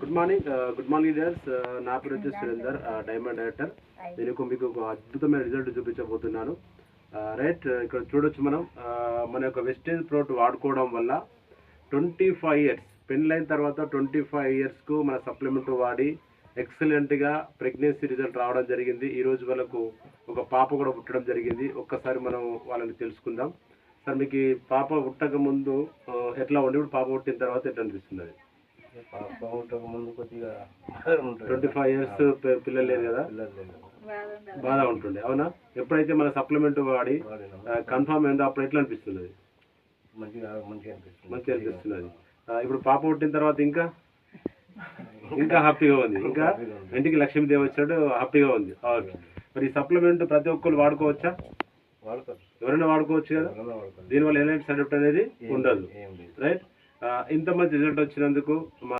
Good morning leaders. నా పేరు వచ్చేసి సురేందర్, డైమండ్ డైరెక్టర్. నేను మీకు ఒక అద్భుతమైన రిజల్ట్ చూపించబోతున్నాను. రైట్, ఇక్కడ చూడొచ్చు మనం మన యొక్క వెస్టేజ్ ప్రోట్ వాడుకోవడం వల్ల 25 ఇయర్స్ పెళ్ళైన తర్వాత 25 ఇయర్స్కు మన సప్లిమెంట్ వాడి ఎక్సలెంట్గా ప్రెగ్నెన్సీ రిజల్ట్ రావడం జరిగింది. ఈరోజు వాళ్ళకు ఒక పాప కూడా పుట్టడం జరిగింది. ఒక్కసారి మనం వాళ్ళని తెలుసుకుందాం. సార్, మీకు పాప పుట్టక ముందు ఎట్లా ఉండి, ఇప్పుడు పాప పుట్టిన తర్వాత ఎట్లా అనిపిస్తుంది? అది పాప పుట్టక ముందు కొద్దిగా 25 ఇయర్స్ పిల్లలు లేదు కదా, బాధ ఉంటుండే. అవునా? ఎప్పుడైతే మన సప్లిమెంట్ వాడి కన్ఫర్మ్ అయిందో అప్పుడు ఎట్లా అనిపిస్తుంది? అది మంచిగా అనిపిస్తున్నది. ఇప్పుడు పాప పుట్టిన తర్వాత ఇంకా హ్యాపీగా ఉంది. ఇంకా ఇంటికి లక్ష్మీదేవి వచ్చాడు, హ్యాపీగా ఉంది. ఓకే, మరి ఈ సప్లిమెంట్ ప్రతి ఒక్కరు వాడుకోవచ్చా? ఎవరైనా వాడుకోవచ్చు కదా. దీనివల్ల ఎలాంటి సైడ్ ఎఫెక్ట్ అనేది ఉండదు. రైట్, ఇంత మంచి రిజల్ట్ వచ్చినందుకు